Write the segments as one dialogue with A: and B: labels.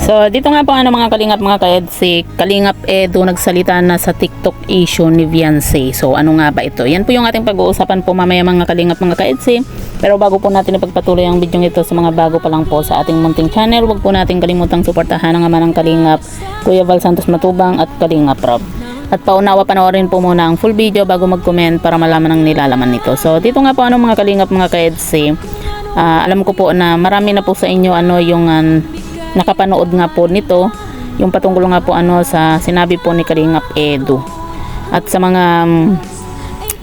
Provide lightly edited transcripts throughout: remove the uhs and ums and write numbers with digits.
A: So dito nga po mga kalingap mga kaed, si Kalingap Edu nagsalita na sa TikTok issue ni Viancy. So ano nga ba ito? Yan po yung ating pag-uusapan po mamaya mga kalingap mga kaedsi. Pero bago po natin ipagpatuloy ang video ito sa mga bago pa lang po sa ating munting channel, huwag po natin kalimutang suportahan ang ama ng Kalingap, Kuya Val Santos Matubang at Kalingap Rob. At paunawa panoorin po muna ang full video bago mag-comment para malaman ang nilalaman nito. So dito nga po mga kalingap mga kaedsi, alam ko po na marami na po sa inyo yung nakapanood nga po nito, yung patungkol nga po sa sinabi po ni Kalingap Edu. At sa mga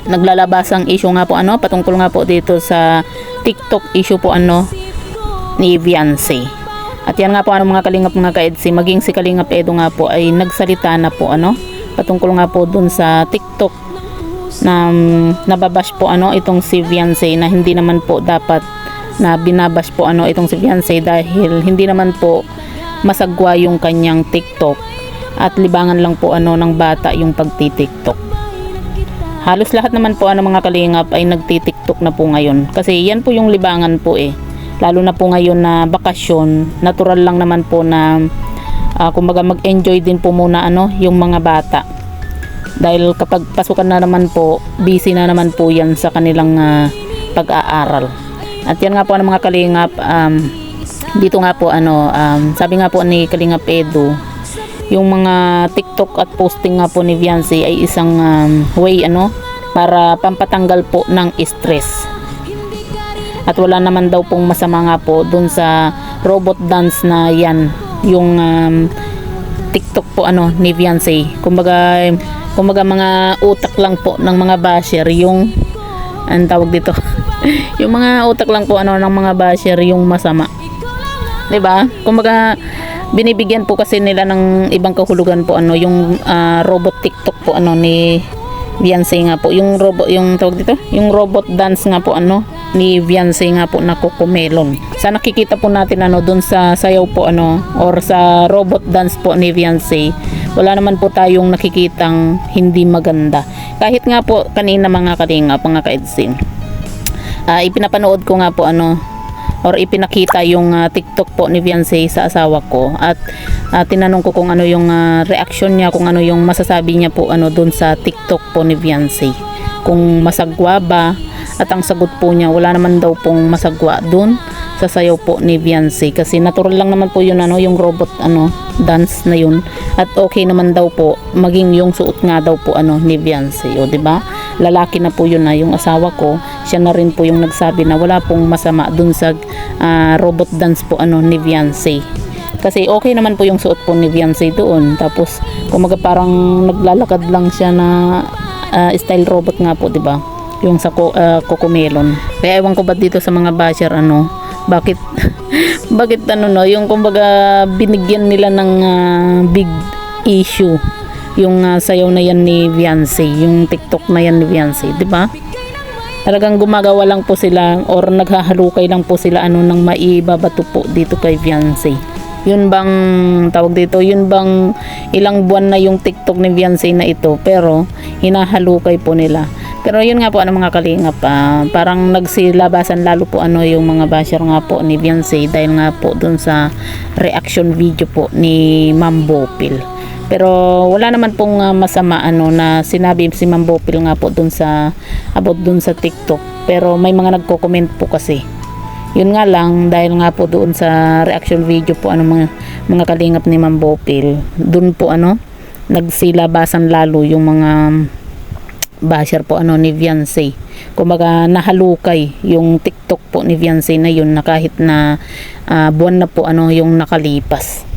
A: naglalabasang issue nga po patungkol nga po dito sa TikTok issue po ni Viancy. At yan nga po mga kalingap mga kaedsi, maging si Kalingap Edu nga po ay nagsalita na po patungkol nga po dun sa TikTok na nababash po itong si Viancy, na hindi naman po dapat na binabash po itong si Viancy dahil hindi naman po masagwa yung kanyang TikTok at libangan lang po ng bata yung pagti-TikTok. Halos lahat naman po mga kalingap ay nagti-TikTok na po ngayon kasi yan po yung libangan po lalo na po ngayon na bakasyon, natural lang naman po na kumbaga mag-enjoy din po muna yung mga bata dahil kapag pasukan na naman po, busy na naman po yan sa kanilang pag-aaral. At yan nga po mga kalingap, dito nga po sabi nga po ni Kalingap Edu, yung mga TikTok at posting nga po ni Viancy ay isang way para pampatanggal po ng stress. At wala naman daw pong masama nga po dun sa robot dance na yan, yung TikTok po ni Viancy. Kumbaga mga utak lang po ng mga basher yung ang tawag dito yung mga utak lang po ng mga basher yung masama, 'di ba? Kumbaga binibigyan po kasi nila ng ibang kahulugan po yung robot TikTok po ni Viancy nga po, yung robot, yung tawag dito, yung robot dance nga po ni Viancy nga po na Cocomelon. Sa nakikita po natin doon sa sayaw po or sa robot dance po ni Viancy, wala naman po tayong nakikitang hindi maganda. Kahit nga po kanina mga kalingap mga kaedsi, ipinapanood ko nga po or ipinakita yung TikTok po ni Viancy sa asawa ko at tinanong ko kung yung reaction niya, kung yung masasabi niya po dun sa TikTok po ni Viancy, kung masagwa ba. At ang sagot po niya, wala naman daw pong masagwa dun sa sayaw po ni Viancy kasi natural lang naman po yun yung robot dance na yun, at okay naman daw po maging yung suot nga daw po ni Viancy, o di ba? Lalaki na po yun yung asawa ko, siya na rin po yung nagsabi na wala pong masama dun sa robot dance po ni Viancy kasi okay naman po yung suot po ni Viancy doon. Tapos kumaga parang naglalakad lang siya na style robot nga po, di ba? Yung sa Cocomelon. Kaya ewan ko ba dito sa mga basher bakit bakit yung kumbaga binigyan nila ng big issue yung sayaw na yan ni Viancy, yung TikTok na yan ni Viancy, di ba? Talagang gumagawa lang po sila or naghahalukay lang po sila ng maibabato po dito kay Viancy. Yun bang tawag dito, yun bang ilang buwan na yung TikTok ni Viancy na ito pero hinahalukay po nila. Pero yun nga po mga kalingap, parang nagsilabasan lalo po yung mga basher nga po ni Viancy dahil nga po dun sa reaction video po ni Ma'am Bopil. Pero wala naman pong masama na sinabi si Ma'am Bopil nga po dun sa about dun sa TikTok. Pero may mga nagko-comment po kasi. Yun nga lang dahil nga po doon sa reaction video po mga kalingap ni Ma'am Bopil, dun po nagsilabasan lalo yung mga basher po ni Viancy. Kumbaga nahalukay yung TikTok po ni Viancy na yun na kahit na buwan na po yung nakalipas.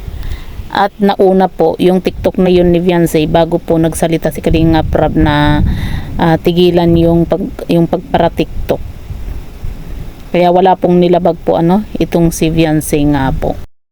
A: At nauna po yung TikTok na yun ni Viancy bago po nagsalita si Kalingap Rob na tigilan yung pagpara TikTok. Kaya wala pong nilabag po itong si Viancy nga po.